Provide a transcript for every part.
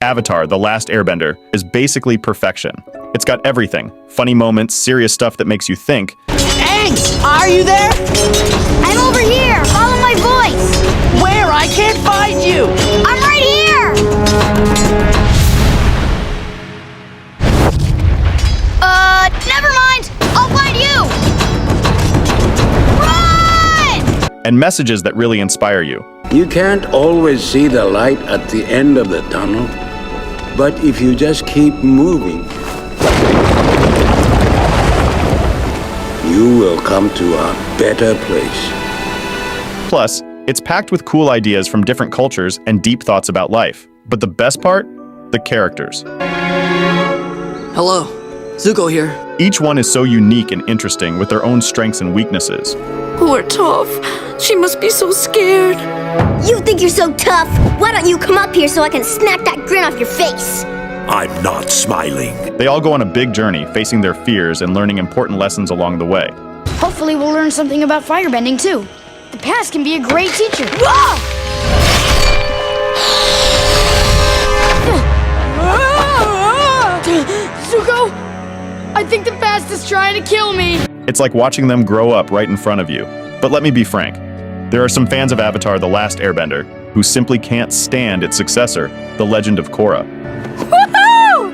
Avatar: The Last Airbender is basically perfection. It's got everything: funny moments, serious stuff that makes you think. Aang, are you there? I'm over here. Follow my voice. Where? I can't find you. I'm right here. Never mind. I'll find you. Run! And messages that really inspire you. You can't always see the light at the end of the tunnel, but if you just keep moving, you will come to a better place. Plus, it's packed with cool ideas from different cultures and deep thoughts about life. But the best part? The characters. Hello, Zuko here. Each one is so unique and interesting with their own strengths and weaknesses. Poor Toph. She must be so scared. You think you're so tough? Why don't you come up here so I can smack that grin off your face? I'm not smiling. They all go on a big journey, facing their fears and learning important lessons along the way. Hopefully we'll learn something about firebending too. The past can be a great teacher. Zuko, I think the past is trying to kill me. It's like watching them grow up right in front of you. But let me be frank. There are some fans of Avatar: The Last Airbender who simply can't stand its successor, The Legend of Korra. Woohoo!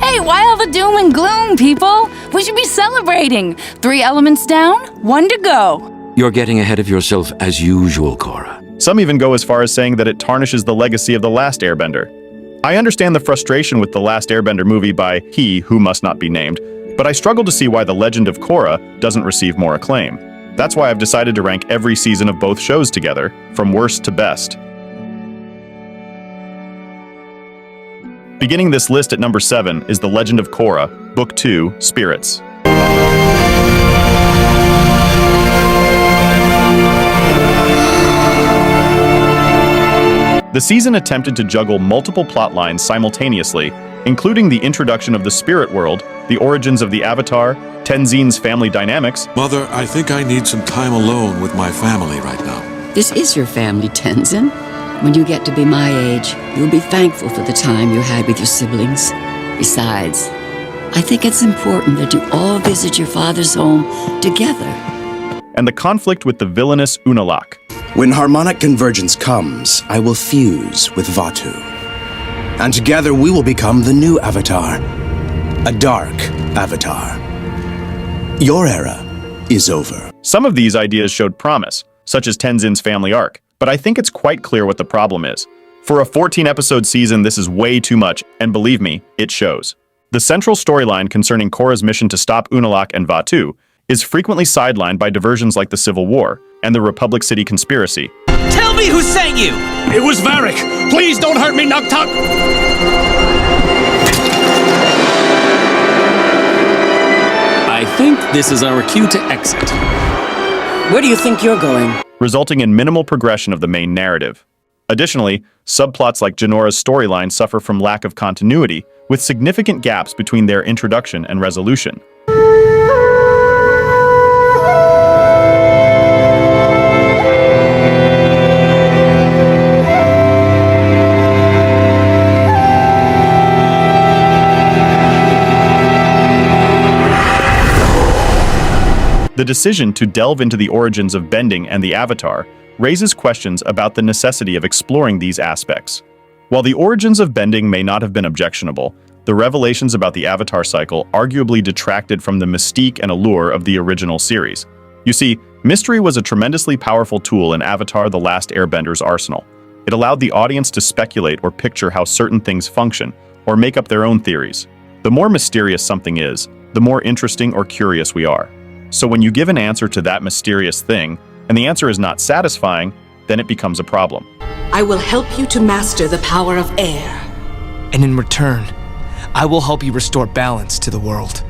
Hey, why all the doom and gloom, people? We should be celebrating. 3 elements down, 1 to go. You're getting ahead of yourself as usual, Korra. Some even go as far as saying that it tarnishes the legacy of The Last Airbender. I understand the frustration with The Last Airbender movie by he who must not be named, but I struggle to see why The Legend of Korra doesn't receive more acclaim. That's why I've decided to rank every season of both shows together, from worst to best. Beginning this list at number 7 is The Legend of Korra, Book 2, Spirits. The season attempted to juggle multiple plot lines simultaneously, including the introduction of the spirit world, the origins of the Avatar, Tenzin's family dynamics. Mother, I think I need some time alone with my family right now. This is your family, Tenzin. When you get to be my age, you'll be thankful for the time you had with your siblings. Besides, I think it's important that you all visit your father's home together. And the conflict with the villainous Unalaq. When harmonic convergence comes, I will fuse with Vaatu. And together we will become the new Avatar. A dark Avatar. Your era is over. Some of these ideas showed promise, such as Tenzin's family arc, but I think it's quite clear what the problem is. For a 14-episode season, this is way too much, and believe me, it shows. The central storyline concerning Korra's mission to stop Unalaq and Vaatu is frequently sidelined by diversions like the Civil War and the Republic City conspiracy. Tell me who sent you! It was Varric! Please don't hurt me, Nuktuk! I think this is our cue to exit. Where do you think you're going? Resulting in minimal progression of the main narrative. Additionally, subplots like Janora's storyline suffer from lack of continuity, with significant gaps between their introduction and resolution. The decision to delve into the origins of bending and the Avatar raises questions about the necessity of exploring these aspects. While the origins of bending may not have been objectionable, the revelations about the Avatar cycle arguably detracted from the mystique and allure of the original series. You see, mystery was a tremendously powerful tool in Avatar: The Last Airbender's arsenal. It allowed the audience to speculate or picture how certain things function, or make up their own theories. The more mysterious something is, the more interesting or curious we are. So when you give an answer to that mysterious thing, and the answer is not satisfying, then it becomes a problem. I will help you to master the power of air. And in return, I will help you restore balance to the world.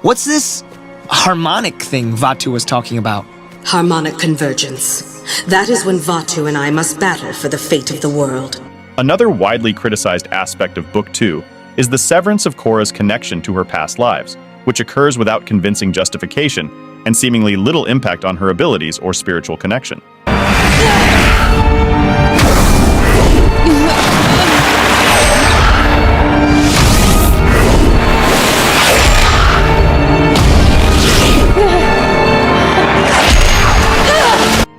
What's this harmonic thing Vaatu was talking about? Harmonic convergence. That is when Vaatu and I must battle for the fate of the world. Another widely criticized aspect of Book 2 is the severance of Korra's connection to her past lives, which occurs without convincing justification and seemingly little impact on her abilities or spiritual connection.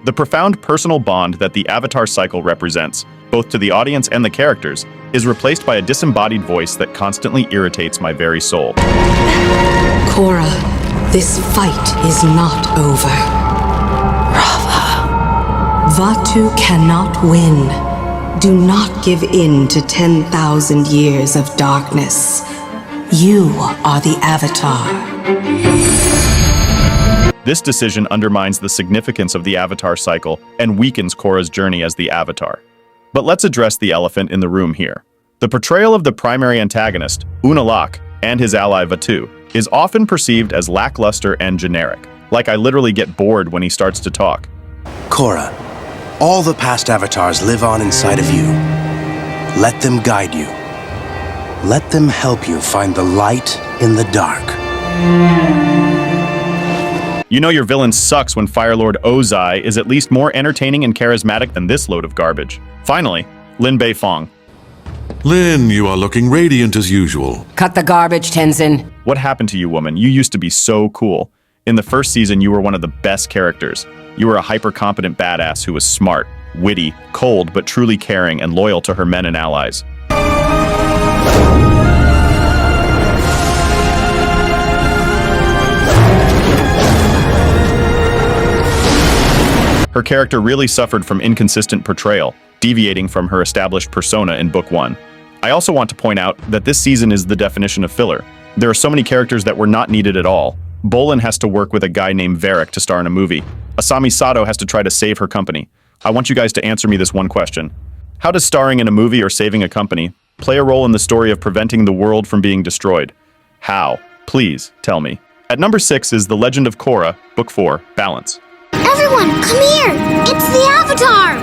The profound personal bond that the Avatar cycle represents, both to the audience and the characters, is replaced by a disembodied voice that constantly irritates my very soul. Korra, this fight is not over. Rava. Vatu cannot win. Do not give in to 10,000 years of darkness. You are the Avatar. This decision undermines the significance of the Avatar cycle and weakens Korra's journey as the Avatar. But let's address the elephant in the room here. The portrayal of the primary antagonist, Unalaq, and his ally Vatu, is often perceived as lackluster and generic. Like I literally get bored when he starts to talk. Korra, all the past avatars live on inside of you. Let them guide you. Let them help you find the light in the dark. You know your villain sucks when Fire Lord Ozai is at least more entertaining and charismatic than this load of garbage. Finally, Lin Beifong. Lin, you are looking radiant as usual. Cut the garbage, Tenzin. What happened to you, woman? You used to be so cool. In the first season, you were one of the best characters. You were a hyper-competent badass who was smart, witty, cold, but truly caring and loyal to her men and allies. Her character really suffered from inconsistent portrayal, deviating from her established persona in Book 1. I also want to point out that this season is the definition of filler. There are so many characters that were not needed at all. Bolin has to work with a guy named Varric to star in a movie. Asami Sato has to try to save her company. I want you guys to answer me this one question. How does starring in a movie or saving a company play a role in the story of preventing the world from being destroyed? How? Please, tell me. At number 6 is The Legend of Korra, Book 4, Balance. Everyone, come here! It's the Avatar!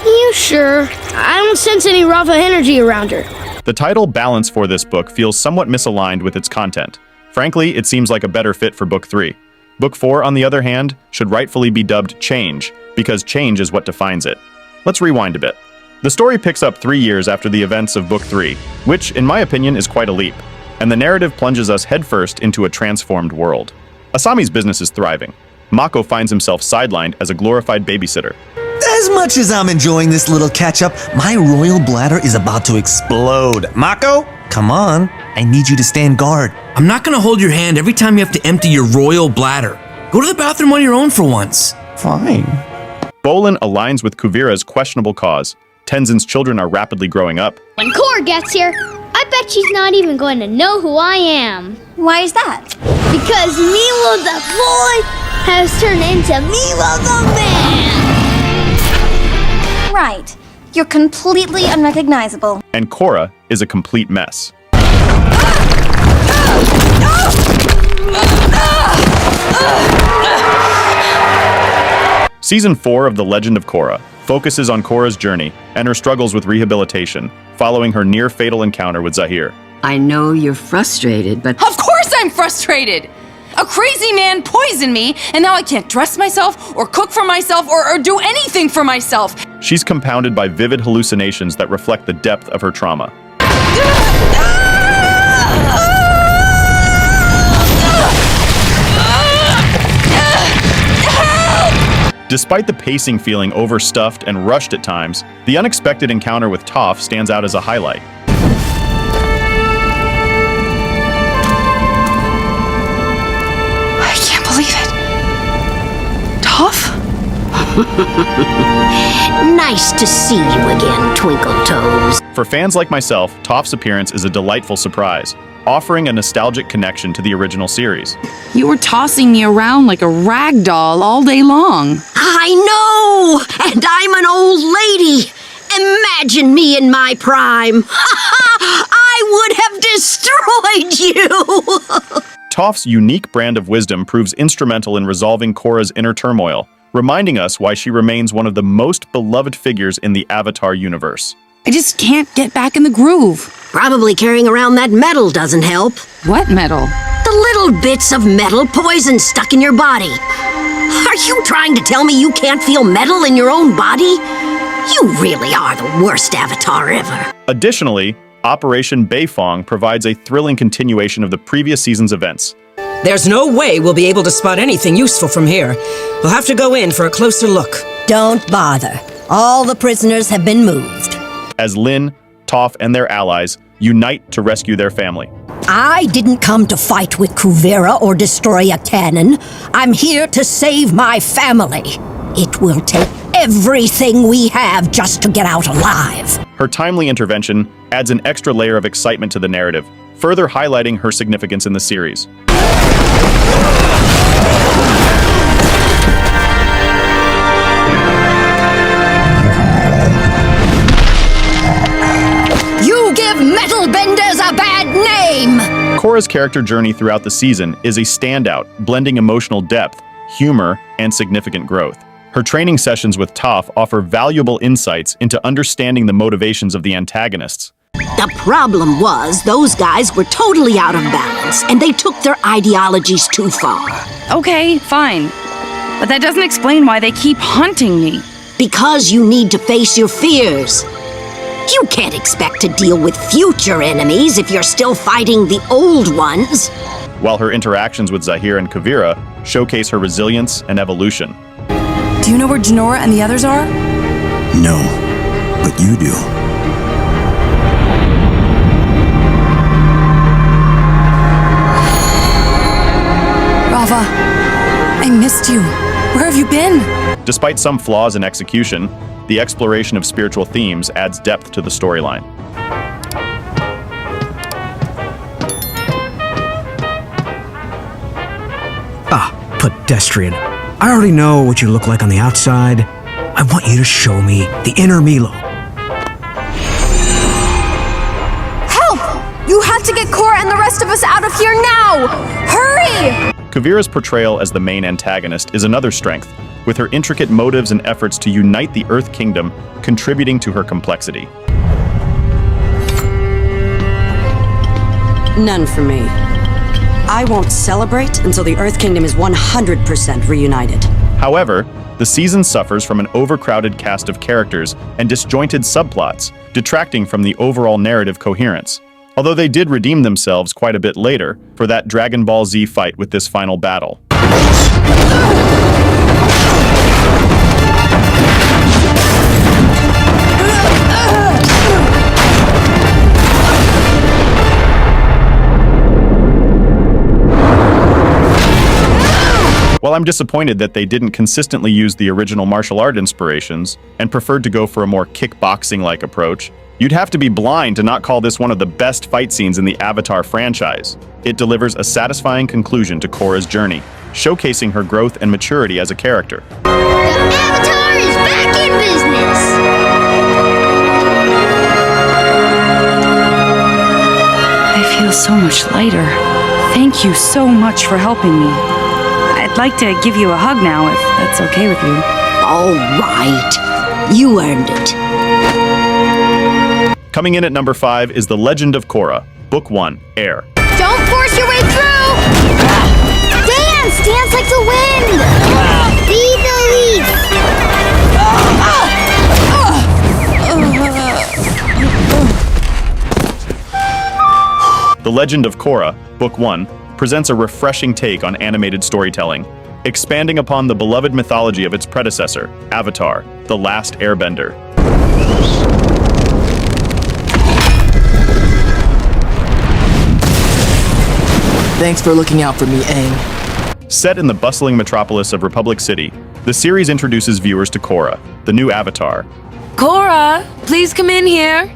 You sure? I don't sense any Rava energy around her. The title Balance for this book feels somewhat misaligned with its content. Frankly, it seems like a better fit for Book 3. Book 4, on the other hand, should rightfully be dubbed Change, because change is what defines it. Let's rewind a bit. The story picks up 3 years after the events of Book 3, which, in my opinion, is quite a leap, and the narrative plunges us headfirst into a transformed world. Asami's business is thriving. Mako finds himself sidelined as a glorified babysitter. As much as I'm enjoying this little catch-up, my royal bladder is about to explode. Mako, come on. I need you to stand guard. I'm not gonna hold your hand every time you have to empty your royal bladder. Go to the bathroom on your own for once. Fine. Bolin aligns with Kuvira's questionable cause. Tenzin's children are rapidly growing up. When Korra gets here, I bet she's not even going to know who I am. Why is that? Because Milo the boy has turned into Milo the man! Right. You're completely unrecognizable. And Korra is a complete mess. Season 4 of The Legend of Korra focuses on Korra's journey and her struggles with rehabilitation, following her near-fatal encounter with Zahir. I know you're frustrated, but... Of course I'm frustrated! A crazy man poisoned me, and now I can't dress myself, or cook for myself, or do anything for myself. She's compounded by vivid hallucinations that reflect the depth of her trauma. Despite the pacing feeling overstuffed and rushed at times, the unexpected encounter with Toph stands out as a highlight. I can't believe it. Toph? Nice to see you again, Twinkle Toes. For fans like myself, Toph's appearance is a delightful surprise, offering a nostalgic connection to the original series. You were tossing me around like a rag doll all day long. I know! And I'm an old lady! Imagine me in my prime! I would have destroyed you! Toph's unique brand of wisdom proves instrumental in resolving Korra's inner turmoil, reminding us why she remains one of the most beloved figures in the Avatar universe. I just can't get back in the groove. Probably carrying around that metal doesn't help. What metal? The little bits of metal poison stuck in your body. Are you trying to tell me you can't feel metal in your own body? You really are the worst Avatar ever. Additionally, Operation Beifong provides a thrilling continuation of the previous season's events. There's no way we'll be able to spot anything useful from here. We'll have to go in for a closer look. Don't bother. All the prisoners have been moved. As Lin, Toph, and their allies unite to rescue their family. I didn't come to fight with Kuvira or destroy a cannon. I'm here to save my family. It will take everything we have just to get out alive. Her timely intervention adds an extra layer of excitement to the narrative, further highlighting her significance in the series. You give metal benders a bad name! Korra's character journey throughout the season is a standout, blending emotional depth, humor, and significant growth. Her training sessions with Toph offer valuable insights into understanding the motivations of the antagonists. The problem was those guys were totally out of balance, and they took their ideologies too far. Okay, fine. But that doesn't explain why they keep hunting me. Because you need to face your fears. You can't expect to deal with future enemies if you're still fighting the old ones. While her interactions with Zahir and Kuvira showcase her resilience and evolution. Do you know where Jinora and the others are? No, but you do. Rava, I missed you. Where have you been? Despite some flaws in execution, the exploration of spiritual themes adds depth to the storyline. Pedestrian. I already know what you look like on the outside. I want you to show me the inner Milo. Help! You have to get Korra and the rest of us out of here now! Hurry! Kuvira's portrayal as the main antagonist is another strength, with her intricate motives and efforts to unite the Earth Kingdom contributing to her complexity. None for me. I won't celebrate until the Earth Kingdom is 100% reunited. However, the season suffers from an overcrowded cast of characters and disjointed subplots, detracting from the overall narrative coherence. Although they did redeem themselves quite a bit later for that Dragon Ball Z fight with this final battle. While I'm disappointed that they didn't consistently use the original martial art inspirations and preferred to go for a more kickboxing-like approach, you'd have to be blind to not call this one of the best fight scenes in the Avatar franchise. It delivers a satisfying conclusion to Korra's journey, showcasing her growth and maturity as a character. The Avatar is back in business! I feel so much lighter. Thank you so much for helping me. I'd like to give you a hug now, if that's okay with you. All right. You earned it. Coming in at number 5 is The Legend of Korra, Book 1, Air. Don't force your way through! Dance! Dance like the wind! Be the leaf! The Legend of Korra, Book 1, presents a refreshing take on animated storytelling, expanding upon the beloved mythology of its predecessor, Avatar, The Last Airbender. Thanks for looking out for me, Aang. Set in the bustling metropolis of Republic City, the series introduces viewers to Korra, the new Avatar. Korra, please come in here.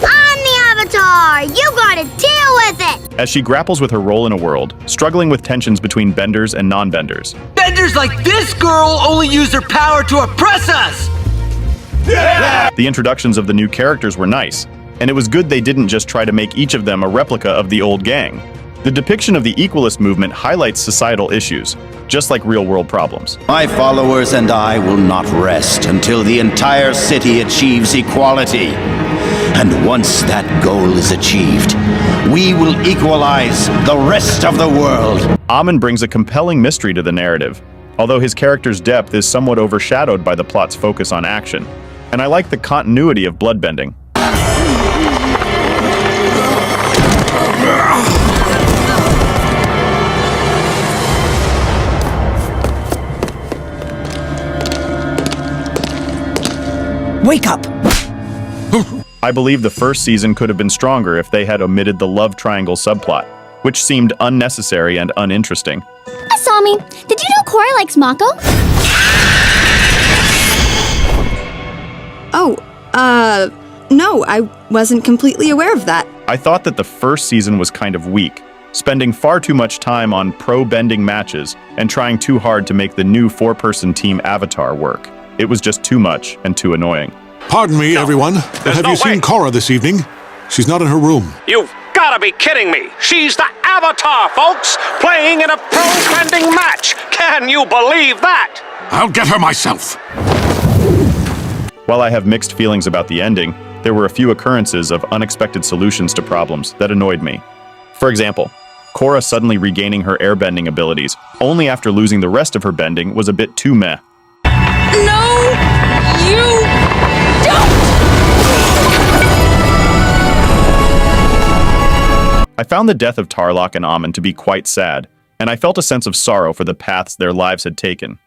I'm the Avatar! You gotta deal with it! As she grapples with her role in a world, struggling with tensions between benders and non-benders. Benders like this girl only use their power to oppress us! Yeah! The introductions of the new characters were nice, and it was good they didn't just try to make each of them a replica of the old gang. The depiction of the equalist movement highlights societal issues, just like real-world problems. My followers and I will not rest until the entire city achieves equality. And once that goal is achieved, we will equalize the rest of the world. Amon brings a compelling mystery to the narrative, although his character's depth is somewhat overshadowed by the plot's focus on action. And I like the continuity of bloodbending. Wake up! I believe the first season could have been stronger if they had omitted the love triangle subplot, which seemed unnecessary and uninteresting. Asami, did you know Korra likes Mako? No, I wasn't completely aware of that. I thought that the first season was kind of weak, spending far too much time on pro-bending matches and trying too hard to make the new four-person team Avatar work. It was just too much and too annoying. Pardon me, everyone, but have you seen Korra this evening? She's not in her room. You've gotta be kidding me! She's the Avatar, folks! Playing in a pro-bending match! Can you believe that? I'll get her myself! While I have mixed feelings about the ending, there were a few occurrences of unexpected solutions to problems that annoyed me. For example, Korra suddenly regaining her airbending abilities only after losing the rest of her bending was a bit too meh. No! You don't! I found the death of Tarlok and Amun to be quite sad, and I felt a sense of sorrow for the paths their lives had taken.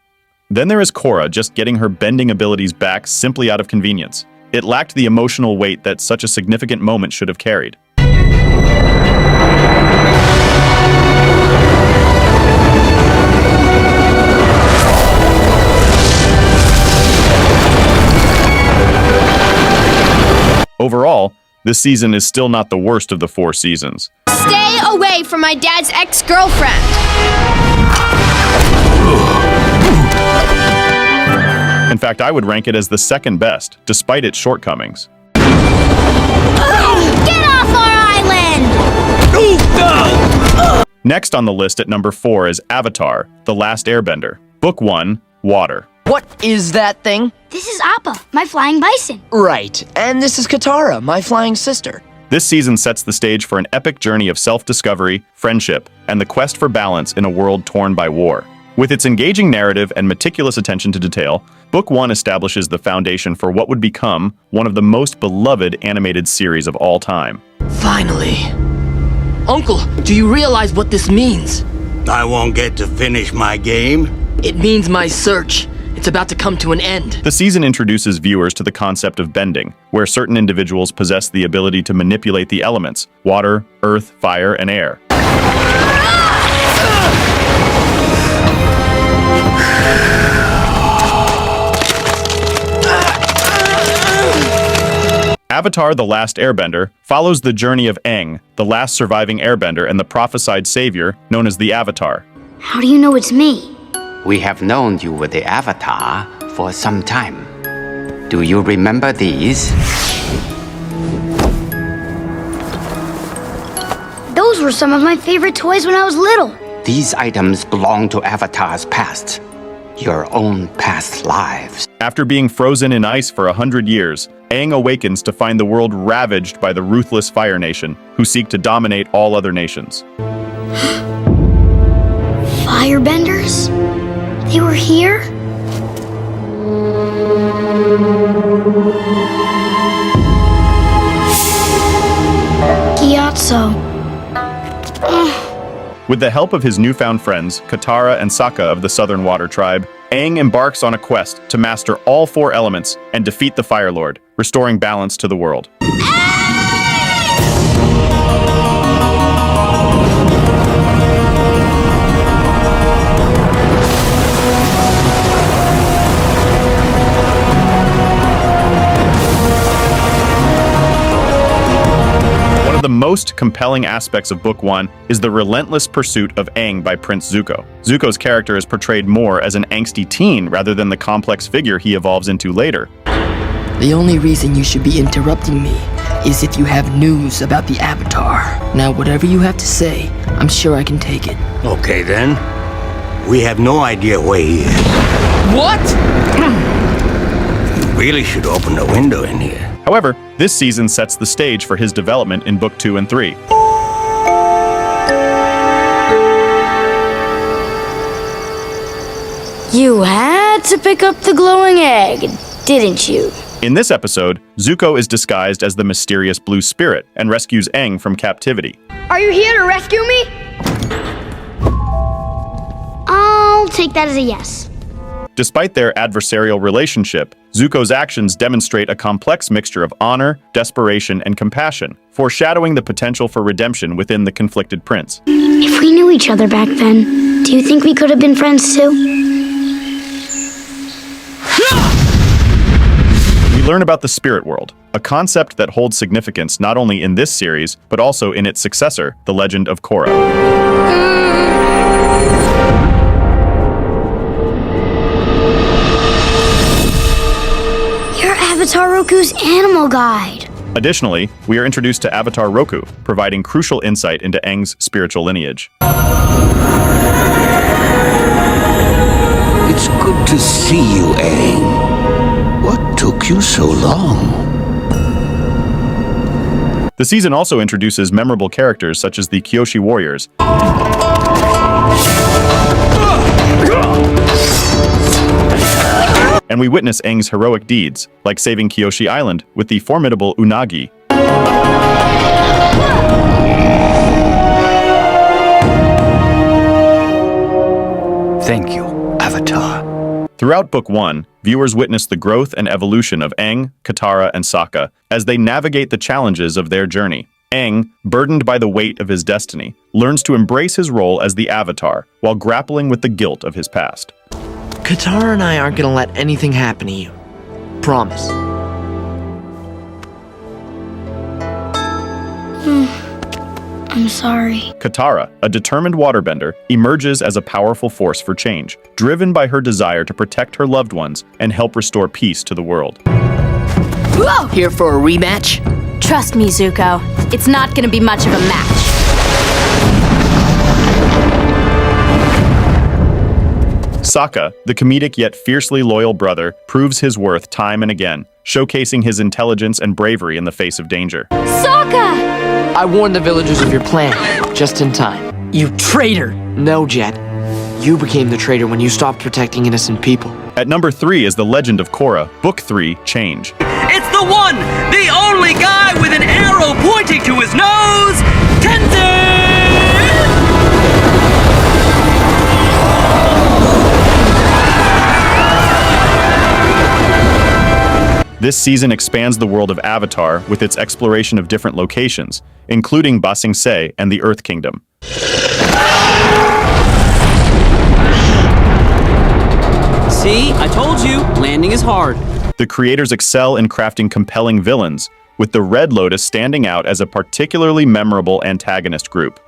Then there is Korra just getting her bending abilities back simply out of convenience. It lacked the emotional weight that such a significant moment should have carried. Overall, this season is still not the worst of the 4 seasons. Stay away from my dad's ex-girlfriend! In fact, I would rank it as the second best, despite its shortcomings. Get off our island! Next on the list at number 4 is Avatar, The Last Airbender. Book 1, Water. What is that thing? This is Appa, my flying bison. Right, and this is Katara, my flying sister. This season sets the stage for an epic journey of self-discovery, friendship, and the quest for balance in a world torn by war. With its engaging narrative and meticulous attention to detail, Book 1 establishes the foundation for what would become one of the most beloved animated series of all time. Finally. Uncle, do you realize what this means? I won't get to finish my game. It means my search. It's about to come to an end. The season introduces viewers to the concept of bending, where certain individuals possess the ability to manipulate the elements: water, earth, fire, and air. Avatar: The Last Airbender follows the journey of Aang, the last surviving airbender and the prophesied savior known as the Avatar. How do you know it's me? We have known you were the Avatar for some time. Do you remember these? Those were some of my favorite toys when I was little. These items belong to Avatar's past. Your own past lives. After being frozen in ice for 100 years, Aang awakens to find the world ravaged by the ruthless Fire Nation, who seek to dominate all other nations. Firebenders? They were here? Gyatso. With the help of his newfound friends, Katara and Sokka of the Southern Water Tribe, Aang embarks on a quest to master all 4 elements and defeat the Fire Lord, restoring balance to the world. One of the most compelling aspects of Book 1 is the relentless pursuit of Aang by Prince Zuko. Zuko's character is portrayed more as an angsty teen rather than the complex figure he evolves into later. The only reason you should be interrupting me is if you have news about the Avatar. Now, whatever you have to say, I'm sure I can take it. Okay, then. We have no idea where he is. What? You really should open the window in here. However, this season sets the stage for his development in Book 2 and 3. You had to pick up the glowing egg, didn't you? In this episode, Zuko is disguised as the mysterious Blue Spirit and rescues Aang from captivity. Are you here to rescue me? I'll take that as a yes. Despite their adversarial relationship, Zuko's actions demonstrate a complex mixture of honor, desperation, and compassion, foreshadowing the potential for redemption within the conflicted prince. If we knew each other back then, do you think we could have been friends too? We learn about the spirit world, a concept that holds significance not only in this series, but also in its successor, The Legend of Korra. You're Avatar Roku's animal guide. Additionally, we are introduced to Avatar Roku, providing crucial insight into Aang's spiritual lineage. It's good to see you, Aang. What took you so long? The season also introduces memorable characters such as the Kyoshi Warriors. And we witness Aang's heroic deeds, like saving Kyoshi Island with the formidable Unagi. Thank you, Avatar. Throughout Book 1, viewers witness the growth and evolution of Aang, Katara, and Sokka as they navigate the challenges of their journey. Aang, burdened by the weight of his destiny, learns to embrace his role as the Avatar while grappling with the guilt of his past. Katara and I aren't gonna let anything happen to you. Promise. I'm sorry. Katara, a determined waterbender, emerges as a powerful force for change, driven by her desire to protect her loved ones and help restore peace to the world. Whoa! Here for a rematch? Trust me, Zuko. It's not gonna be much of a match. Sokka, the comedic yet fiercely loyal brother, proves his worth time and again, showcasing his intelligence and bravery in the face of danger. Sokka! I warned the villagers of your plan, just in time. You traitor! No, Jet. You became the traitor when you stopped protecting innocent people. At number 3 is The Legend of Korra, Book 3, Change. It's the one, the only guy with an arrow pointing to his nose, Tenzin! This season expands the world of Avatar with its exploration of different locations, including Ba Sing Se and the Earth Kingdom. See, I told you, landing is hard. The creators excel in crafting compelling villains, with the Red Lotus standing out as a particularly memorable antagonist group.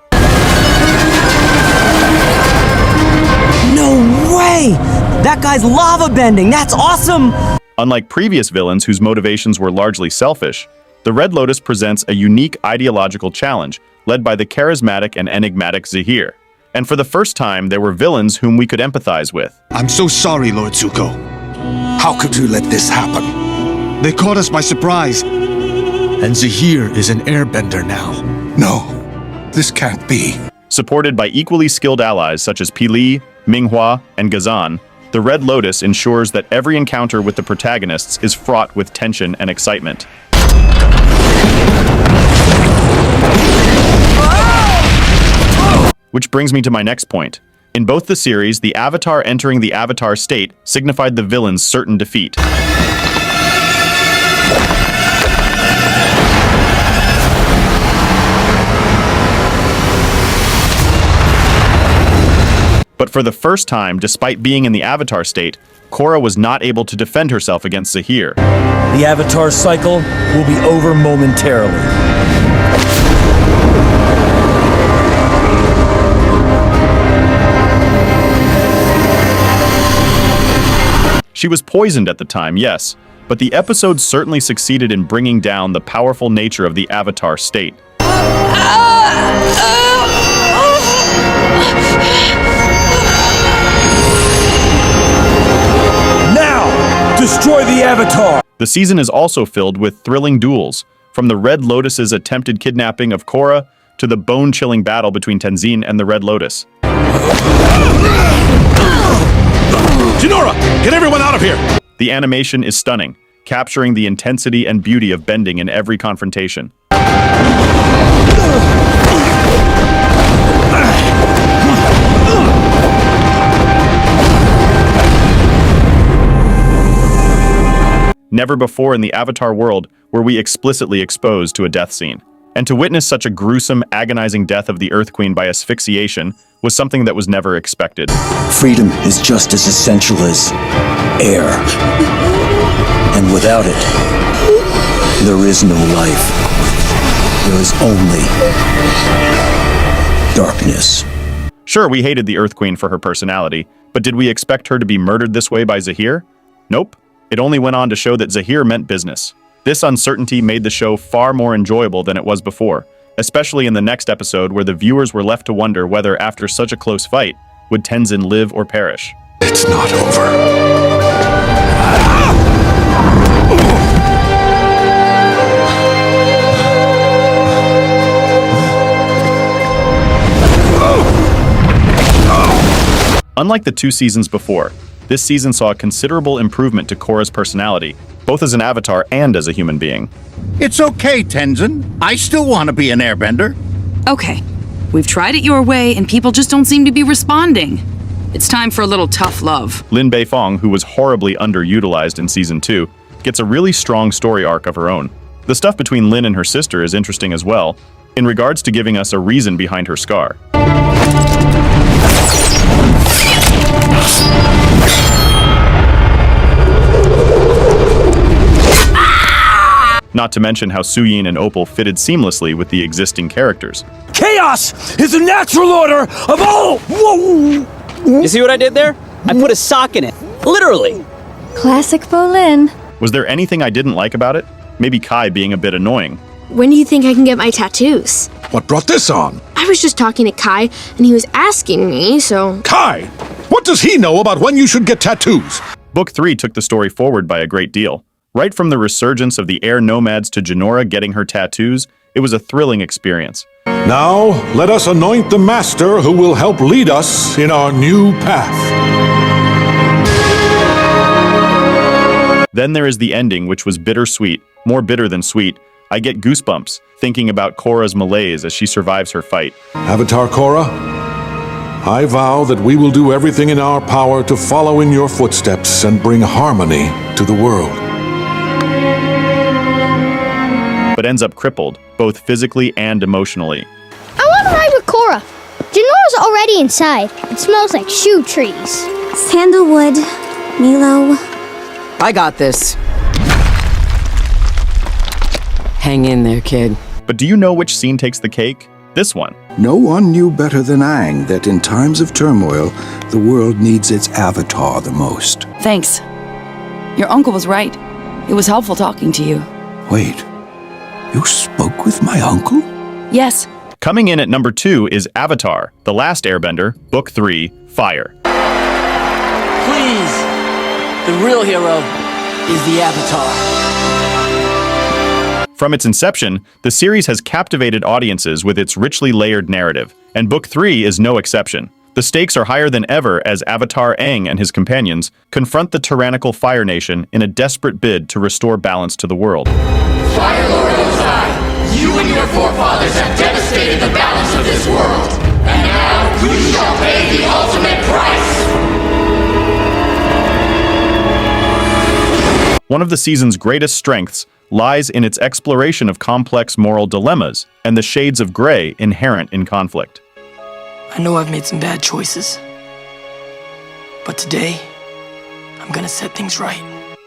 No way! That guy's lava bending, that's awesome! Unlike previous villains whose motivations were largely selfish, the Red Lotus presents a unique ideological challenge led by the charismatic and enigmatic Zahir. And for the first time, there were villains whom we could empathize with. I'm so sorry, Lord Zuko. How could you let this happen? They caught us by surprise. And Zahir is an airbender now. No, this can't be. Supported by equally skilled allies such as Pili, Minghua, and Ghazan, the Red Lotus ensures that every encounter with the protagonists is fraught with tension and excitement. Which brings me to my next point. In both the series, the Avatar entering the Avatar state signified the villain's certain defeat. But for the first time, despite being in the Avatar state, Korra was not able to defend herself against Zahir. The Avatar cycle will be over momentarily. She was poisoned at the time, yes, but the episode certainly succeeded in bringing down the powerful nature of the Avatar state. Destroy the Avatar! The season is also filled with thrilling duels, from the Red Lotus's attempted kidnapping of Korra to the bone-chilling battle between Tenzin and the Red Lotus. Jinora, get everyone out of here! The animation is stunning, capturing the intensity and beauty of bending in every confrontation. Never before in the Avatar world were we explicitly exposed to a death scene. And to witness such a gruesome, agonizing death of the Earth Queen by asphyxiation was something that was never expected. Freedom is just as essential as air. And without it, there is no life. There is only darkness. Sure, we hated the Earth Queen for her personality, but did we expect her to be murdered this way by Zahir? Nope. It only went on to show that Zahir meant business. This uncertainty made the show far more enjoyable than it was before, especially in the next episode where the viewers were left to wonder whether after such a close fight, would Tenzin live or perish. It's not over. Unlike the 2 seasons before, this season saw a considerable improvement to Korra's personality, both as an avatar and as a human being. It's okay, Tenzin. I still want to be an airbender. Okay, we've tried it your way and people just don't seem to be responding. It's time for a little tough love. Lin Beifong, who was horribly underutilized in season 2, gets a really strong story arc of her own. The stuff between Lin and her sister is interesting as well, in regards to giving us a reason behind her scar. Not to mention how Suyin and Opal fitted seamlessly with the existing characters. Chaos is the natural order of all! Whoa! You see what I did there? I put a sock in it. Literally. Classic Bolin. Was there anything I didn't like about it? Maybe Kai being a bit annoying. When do you think I can get my tattoos? What brought this on? I was just talking to Kai, and he was asking me, so... Kai! What does he know about when you should get tattoos? Book 3 took the story forward by a great deal. Right from the resurgence of the air nomads to Jinora getting her tattoos, it was a thrilling experience. Now, let us anoint the master who will help lead us in our new path. Then there is the ending, which was bittersweet, more bitter than sweet. I get goosebumps thinking about Korra's malaise as she survives her fight. Avatar Korra, I vow that we will do everything in our power to follow in your footsteps and bring harmony to the world. But ends up crippled, both physically and emotionally. I want to ride with Korra. Janora's already inside. It smells like shoe trees. Sandalwood, Milo. I got this. Hang in there, kid. But do you know which scene takes the cake? This one. No one knew better than Aang that in times of turmoil, the world needs its avatar the most. Thanks. Your uncle was right. It was helpful talking to you. Wait, you spoke with my uncle? Yes. Coming in at number 2 is Avatar, The Last Airbender, Book 3, Fire. Please! The real hero is the Avatar. From its inception, the series has captivated audiences with its richly layered narrative, and Book 3 is no exception. The stakes are higher than ever as Avatar Aang and his companions confront the tyrannical Fire Nation in a desperate bid to restore balance to the world. Fire Lord Ozai, you and your forefathers have devastated the balance of this world, and now you shall pay the ultimate price! One of the season's greatest strengths lies in its exploration of complex moral dilemmas and the shades of gray inherent in conflict. I know I've made some bad choices, but today, I'm gonna set things right.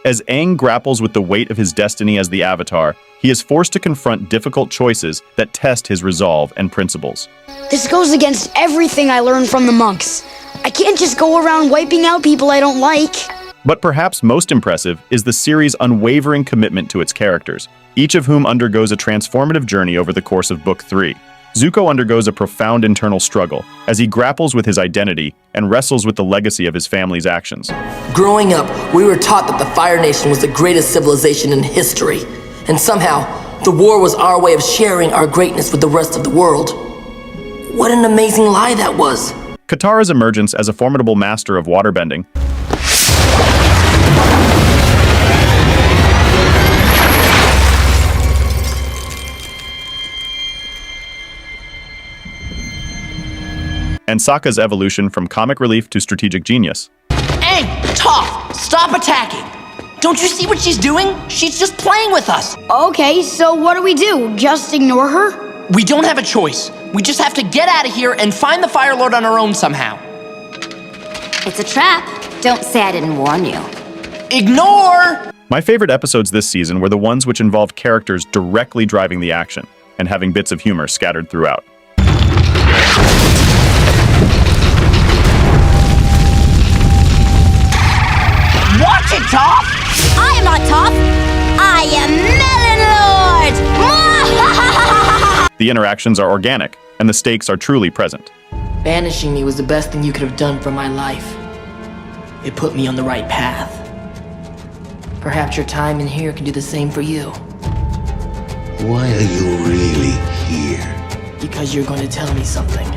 As Aang grapples with the weight of his destiny as the Avatar, he is forced to confront difficult choices that test his resolve and principles. This goes against everything I learned from the monks. I can't just go around wiping out people I don't like. But perhaps most impressive is the series' unwavering commitment to its characters, each of whom undergoes a transformative journey over the course of Book 3. Zuko undergoes a profound internal struggle as he grapples with his identity and wrestles with the legacy of his family's actions. Growing up, we were taught that the Fire Nation was the greatest civilization in history, and somehow, the war was our way of sharing our greatness with the rest of the world. What an amazing lie that was! Katara's emergence as a formidable master of waterbending and Sokka's evolution from comic relief to strategic genius. Aang, Toph, stop attacking! Don't you see what she's doing? She's just playing with us. Okay, so what do we do? Just ignore her? We don't have a choice. We just have to get out of here and find the Fire Lord on our own somehow. It's a trap. Don't say I didn't warn you. Ignore! My favorite episodes this season were the ones which involved characters directly driving the action and having bits of humor scattered throughout. Watch it, Toph! I am not Toph. I am Melon Lord! The interactions are organic, and the stakes are truly present. Banishing me was the best thing you could have done for my life. It put me on the right path. Perhaps your time in here can do the same for you. Why are you really here? Because you're going to tell me something.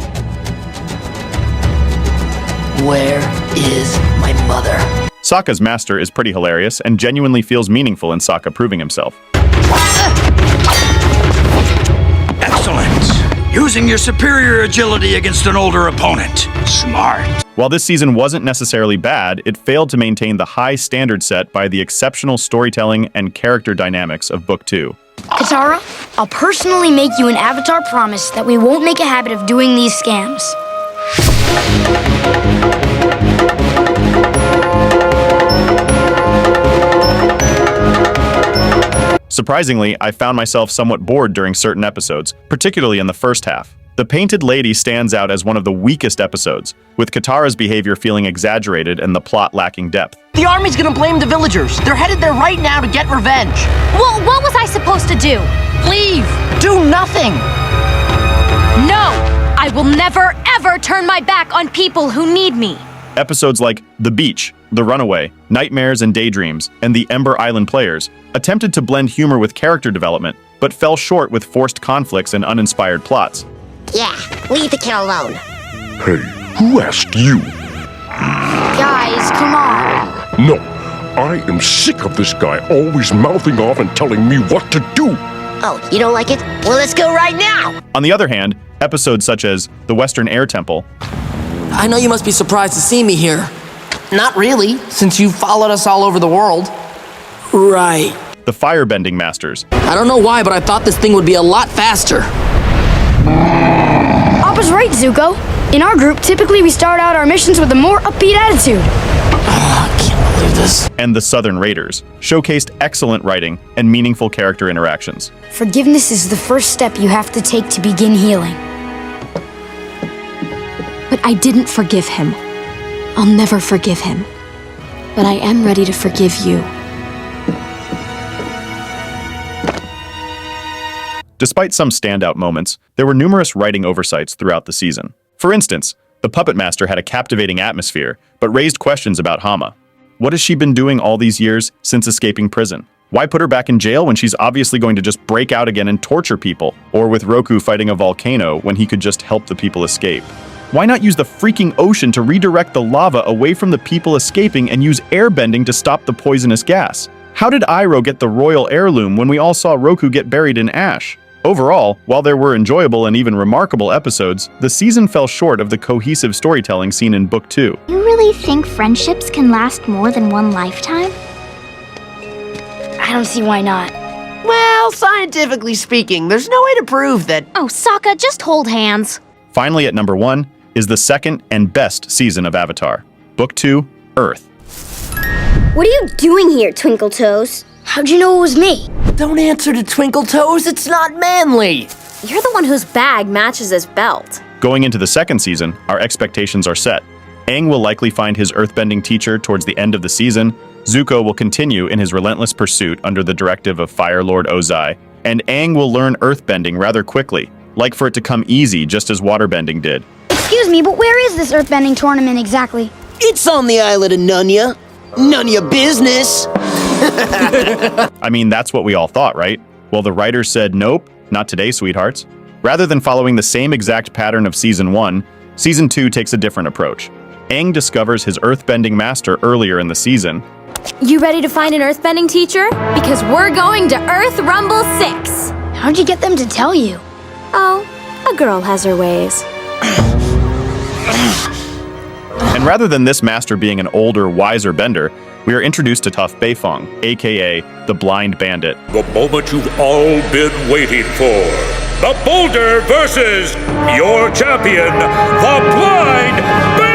Where is my mother? Sokka's master is pretty hilarious and genuinely feels meaningful in Sokka proving himself. Excellent! Using your superior agility against an older opponent. Smart. While this season wasn't necessarily bad, it failed to maintain the high standard set by the exceptional storytelling and character dynamics of Book 2. Katara, I'll personally make you an Avatar promise that we won't make a habit of doing these scams. Surprisingly, I found myself somewhat bored during certain episodes, particularly in the first half. The Painted Lady stands out as one of the weakest episodes, with Katara's behavior feeling exaggerated and the plot lacking depth. The army's gonna blame the villagers. They're headed there right now to get revenge. Well, what was I supposed to do? Leave! Do nothing! No! I will never, ever turn my back on people who need me. Episodes like The Beach, The Runaway, Nightmares and Daydreams, and The Ember Island Players attempted to blend humor with character development, but fell short with forced conflicts and uninspired plots. Yeah, leave the kid alone. Hey, who asked you? Guys, come on. No, I am sick of this guy always mouthing off and telling me what to do. Oh, you don't like it? Well, let's go right now. On the other hand, episodes such as The Western Air Temple, I know you must be surprised to see me here. Not really, since you've followed us all over the world. Right. The Firebending Masters, I don't know why, but I thought this thing would be a lot faster. Appa's right, Zuko. In our group, typically we start out our missions with a more upbeat attitude. I can't believe this. and The Southern Raiders showcased excellent writing and meaningful character interactions. Forgiveness is the first step you have to take to begin healing. But I didn't forgive him. I'll never forgive him. But I am ready to forgive you. Despite some standout moments, there were numerous writing oversights throughout the season. For instance, the Puppet Master had a captivating atmosphere, but raised questions about Hama. What has she been doing all these years since escaping prison? Why put her back in jail when she's obviously going to just break out again and torture people? Or with Roku fighting a volcano when he could just help the people escape? Why not use the freaking ocean to redirect the lava away from the people escaping and use airbending to stop the poisonous gas? How did Iroh get the royal heirloom when we all saw Roku get buried in ash? Overall, while there were enjoyable and even remarkable episodes, the season fell short of the cohesive storytelling seen in Book 2. You really think friendships can last more than one lifetime? I don't see why not. Well, scientifically speaking, there's no way to prove that. Oh, Sokka, just hold hands. Finally, at number 1 is the second and best season of Avatar, Book 2, Earth. What are you doing here, Twinkle Toes? How'd you know it was me? Don't answer to Twinkle Toes, it's not manly. You're the one whose bag matches his belt. Going into the second season, our expectations are set. Aang will likely find his earthbending teacher towards the end of the season, Zuko will continue in his relentless pursuit under the directive of Fire Lord Ozai, and Aang will learn earthbending rather quickly, like for it to come easy just as waterbending did. Excuse me, but where is this earthbending tournament exactly? It's on the island of Nunya. None of your business. I mean, that's what we all thought, right? Well, the writers said, nope, not today, sweethearts. Rather than following the same exact pattern of Season 1, Season 2 takes a different approach. Aang discovers his earthbending master earlier in the season. You ready to find an earthbending teacher? Because we're going to Earth Rumble 6. How'd you get them to tell you? Oh, a girl has her ways. And rather than this master being an older, wiser bender, we are introduced to Tough Beifong, aka the Blind Bandit. The moment you've all been waiting for. The Boulder versus your champion, the Blind Bandit!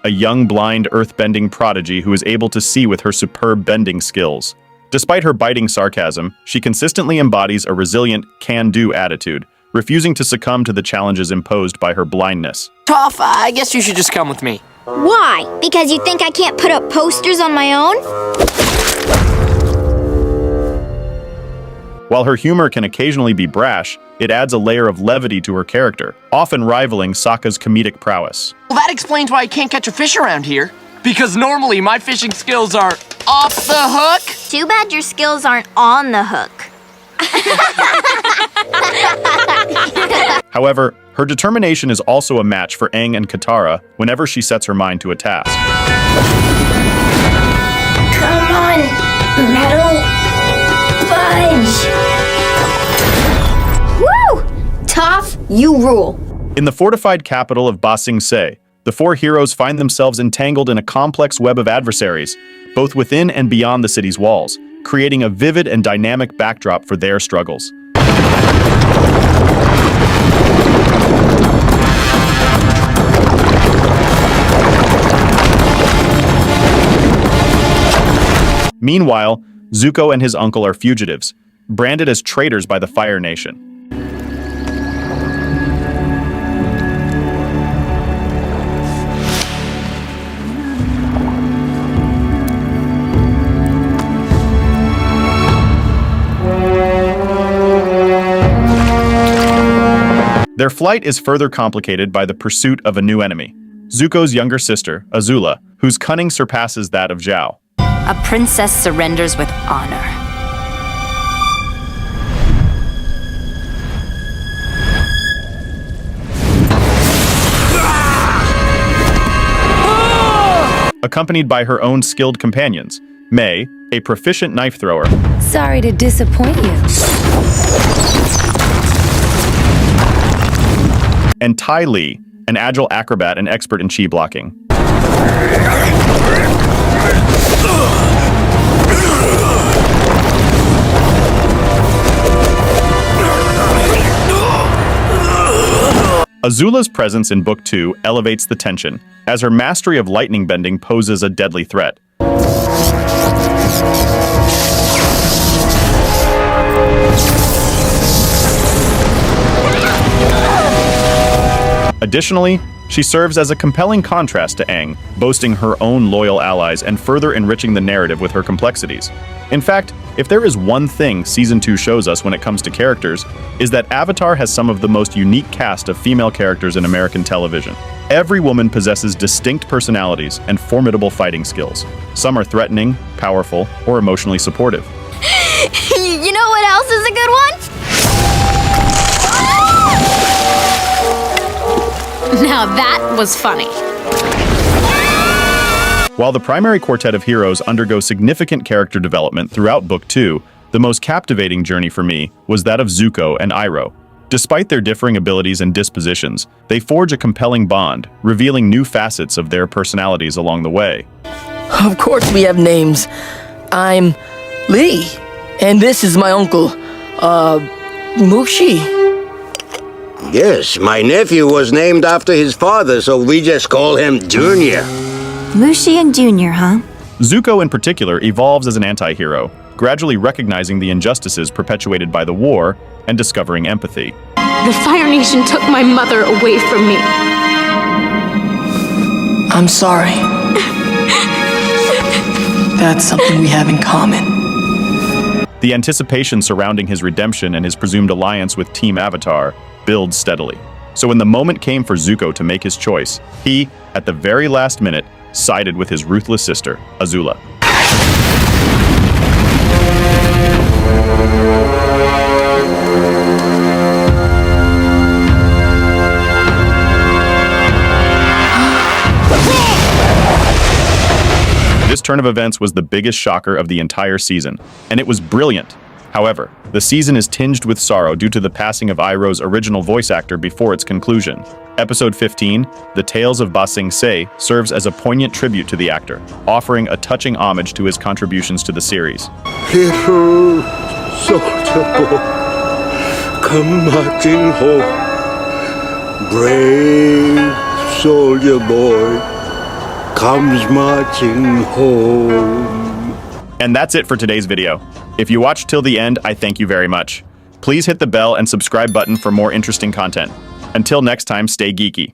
A young, blind, earthbending prodigy who is able to see with her superb bending skills. Despite her biting sarcasm, she consistently embodies a resilient, can-do attitude, refusing to succumb to the challenges imposed by her blindness. Toph, I guess you should just come with me. Why? Because you think I can't put up posters on my own? While her humor can occasionally be brash, it adds a layer of levity to her character, often rivaling Sokka's comedic prowess. Well, that explains why I can't catch a fish around here. Because normally my fishing skills are off the hook. Too bad your skills aren't on the hook. However, her determination is also a match for Aang and Katara whenever she sets her mind to a task. Come on, metal fudge. Woo! Toph, you rule. In the fortified capital of Ba Sing Se, the four heroes find themselves entangled in a complex web of adversaries, both within and beyond the city's walls, creating a vivid and dynamic backdrop for their struggles. Meanwhile, Zuko and his uncle are fugitives, branded as traitors by the Fire Nation. Their flight is further complicated by the pursuit of a new enemy, Zuko's younger sister, Azula, whose cunning surpasses that of Zhao. A princess surrenders with honor. Accompanied by her own skilled companions, Mei, a proficient knife thrower, Sorry to disappoint you. and Tai Li, an agile acrobat and expert in chi blocking. Azula's presence in Book 2 elevates the tension, as her mastery of lightning bending poses a deadly threat. Additionally, she serves as a compelling contrast to Aang, boasting her own loyal allies and further enriching the narrative with her complexities. In fact, if there is one thing Season 2 shows us when it comes to characters, is that Avatar has some of the most unique cast of female characters in American television. Every woman possesses distinct personalities and formidable fighting skills. Some are threatening, powerful, or emotionally supportive. You know what else is a good one? Now that was funny. While the primary quartet of heroes undergo significant character development throughout Book 2, the most captivating journey for me was that of Zuko and Iroh. Despite their differing abilities and dispositions, they forge a compelling bond, revealing new facets of their personalities along the way. Of course we have names. I'm Lee, and this is my uncle, Muxi. Yes, my nephew was named after his father, so we just call him Junior. Muxi and Junior, huh? Zuko in particular evolves as an anti-hero, gradually recognizing the injustices perpetuated by the war and discovering empathy. The Fire Nation took my mother away from me. I'm sorry. That's something we have in common. The anticipation surrounding his redemption and his presumed alliance with Team Avatar builds steadily. So when the moment came for Zuko to make his choice, he, at the very last minute, sided with his ruthless sister, Azula. This turn of events was the biggest shocker of the entire season, and it was brilliant. However, the season is tinged with sorrow due to the passing of Iroh's original voice actor before its conclusion. Episode 15, The Tales of Ba Sing Se, serves as a poignant tribute to the actor, offering a touching homage to his contributions to the series. Little soldier boy, come marching home. Brave soldier boy comes marching home. And that's it for today's video. If you watched till the end, I thank you very much. Please hit the bell and subscribe button for more interesting content. Until next time, stay geeky.